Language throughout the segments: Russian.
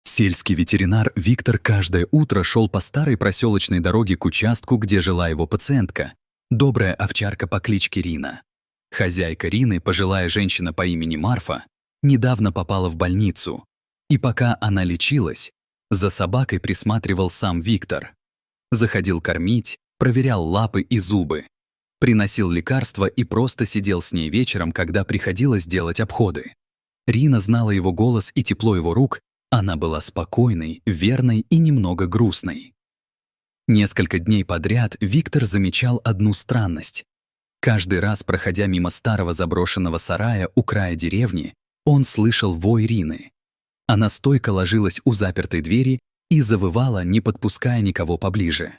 Сельский ветеринар Виктор каждое утро шел по старой проселочной дороге к участку, где жила его пациентка, добрая овчарка по кличке Рина. Хозяйка Рины, пожилая женщина по имени Марфа, недавно попала в больницу, и пока она лечилась, за собакой присматривал сам Виктор. Заходил кормить, проверял лапы и зубы, приносил лекарства и просто сидел с ней вечером, когда приходилось делать обходы. Рина знала его голос и тепло его рук. Она была спокойной, верной и немного грустной. Несколько дней подряд Виктор замечал одну странность. Каждый раз, проходя мимо старого заброшенного сарая у края деревни, он слышал вой Рины. Она стойко ложилась у запертой двери и завывала, не подпуская никого поближе.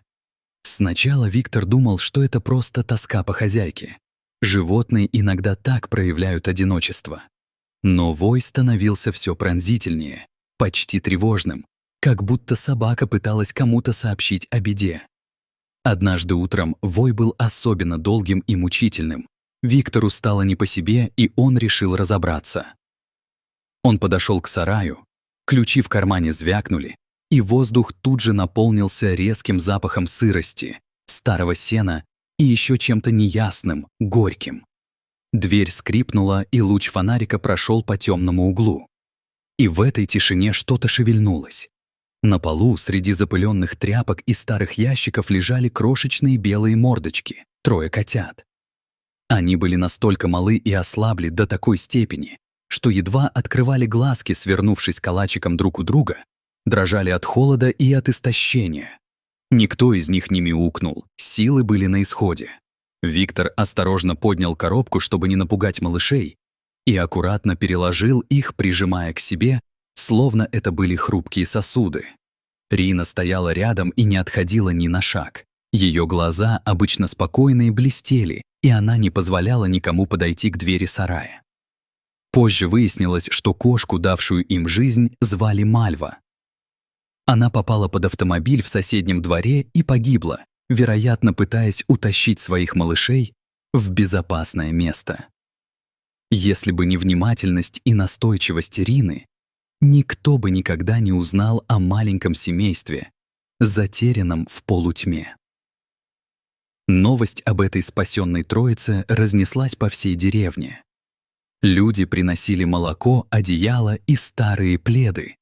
Сначала Виктор думал, что это просто тоска по хозяйке. Животные иногда так проявляют одиночество. Но вой становился все пронзительнее, почти тревожным, как будто собака пыталась кому-то сообщить о беде. Однажды утром вой был особенно долгим и мучительным. Виктору стало не по себе, и он решил разобраться. Он подошел к сараю, ключи в кармане звякнули, и воздух тут же наполнился резким запахом сырости, старого сена и еще чем-то неясным, горьким. Дверь скрипнула, и луч фонарика прошел по темному углу. И в этой тишине что-то шевельнулось. На полу среди запыленных тряпок и старых ящиков лежали крошечные белые мордочки, 3 котят. Они были настолько малы и ослабли до такой степени, что едва открывали глазки, свернувшись калачиком друг у друга, дрожали от холода и от истощения. Никто из них не мяукнул, силы были на исходе. Виктор осторожно поднял коробку, чтобы не напугать малышей, и аккуратно переложил их, прижимая к себе, словно это были хрупкие сосуды. Рина стояла рядом и не отходила ни на шаг. Ее глаза, обычно спокойные, блестели, и она не позволяла никому подойти к двери сарая. Позже выяснилось, что кошку, давшую им жизнь, звали Мальва. Она попала под автомобиль в соседнем дворе и погибла, вероятно, пытаясь утащить своих малышей в безопасное место. Если бы не внимательность и настойчивость Рины, никто бы никогда не узнал о маленьком семействе, затерянном в полутьме. Новость об этой спасенной троице разнеслась по всей деревне. Люди приносили молоко, одеяло и старые пледы,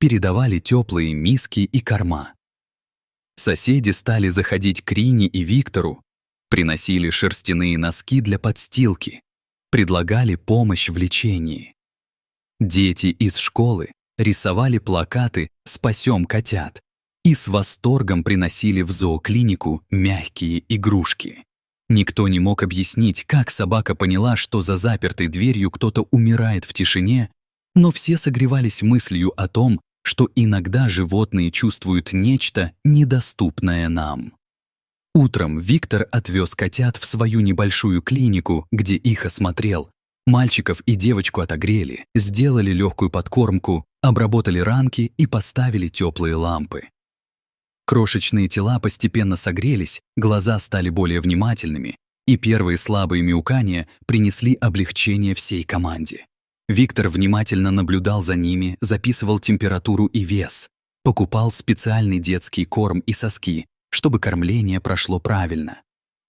передавали теплые миски и корма. Соседи стали заходить к Рине и Виктору, приносили шерстяные носки для подстилки, предлагали помощь в лечении. Дети из школы рисовали плакаты «Спасем котят» и с восторгом приносили в зооклинику мягкие игрушки. Никто не мог объяснить, как собака поняла, что за запертой дверью кто-то умирает в тишине, но все согревались мыслью о том, что иногда животные чувствуют нечто, недоступное нам. Утром Виктор отвез котят в свою небольшую клинику, где их осмотрел. Мальчиков и девочку отогрели, сделали легкую подкормку, обработали ранки и поставили теплые лампы. Крошечные тела постепенно согрелись, глаза стали более внимательными, и первые слабые мяукания принесли облегчение всей команде. Виктор внимательно наблюдал за ними, записывал температуру и вес, покупал специальный детский корм и соски, чтобы кормление прошло правильно.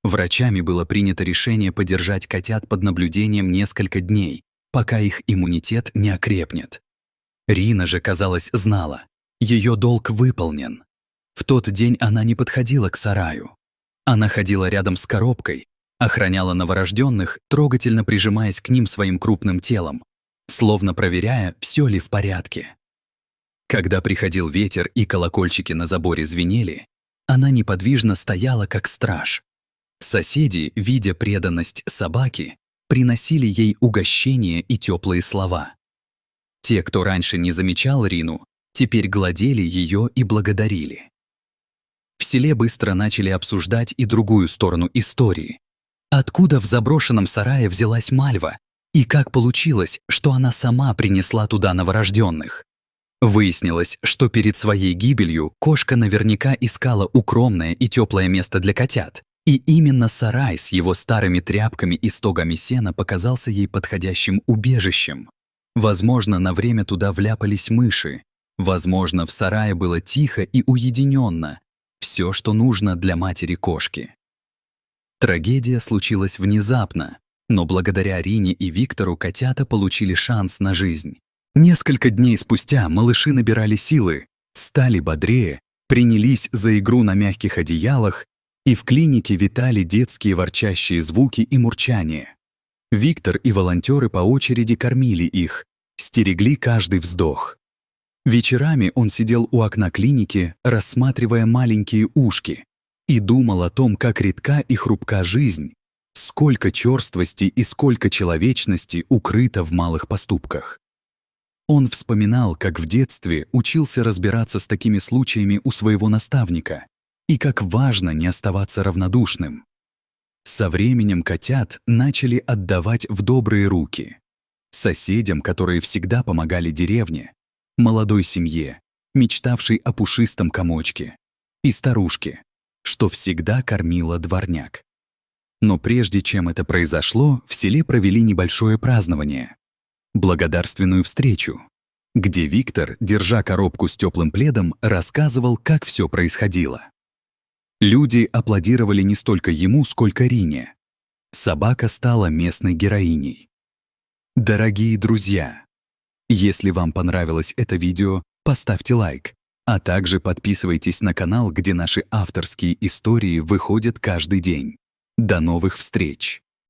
Врачами было принято решение подержать котят под наблюдением несколько дней, пока их иммунитет не окрепнет. Рина же, казалось, знала, ее долг выполнен. В тот день она не подходила к сараю. Она ходила рядом с коробкой, охраняла новорожденных, трогательно прижимаясь к ним своим крупным телом, словно проверяя, все ли в порядке. Когда приходил ветер и колокольчики на заборе звенели, она неподвижно стояла, как страж. Соседи, видя преданность собаки, приносили ей угощения и теплые слова. Те, кто раньше не замечал Рину, теперь гладили ее и благодарили. В селе быстро начали обсуждать и другую сторону истории. Откуда в заброшенном сарае взялась Мальва, и как получилось, что она сама принесла туда новорожденных? Выяснилось, что перед своей гибелью кошка наверняка искала укромное и теплое место для котят, и именно сарай с его старыми тряпками и стогами сена показался ей подходящим убежищем. Возможно, на время туда вляпались мыши, Возможно, в сарае было тихо и уединенно. Все, что нужно для матери-кошки. Трагедия случилась внезапно, но благодаря Рине и Виктору котята получили шанс на жизнь. Несколько дней спустя малыши набирали силы, стали бодрее, принялись за игру на мягких одеялах, и в клинике витали детские ворчащие звуки и мурчание. Виктор и волонтеры по очереди кормили их, стерегли каждый вздох. Вечерами он сидел у окна клиники, рассматривая маленькие ушки, и думал о том, как редка и хрупка жизнь, сколько черствости и сколько человечности укрыто в малых поступках. Он вспоминал, как в детстве учился разбираться с такими случаями у своего наставника, и как важно не оставаться равнодушным. Со временем котят начали отдавать в добрые руки. Соседям, которые всегда помогали деревне, молодой семье, мечтавшей о пушистом комочке, и старушке, что всегда кормила дворняк. Но прежде чем это произошло, в селе провели небольшое празднование — благодарственную встречу, где Виктор, держа коробку с теплым пледом, рассказывал, как все происходило. Люди аплодировали не столько ему, сколько Рине. Собака стала местной героиней. Дорогие друзья, если вам понравилось это видео, поставьте лайк, а также подписывайтесь на канал, где наши авторские истории выходят каждый день. До новых встреч!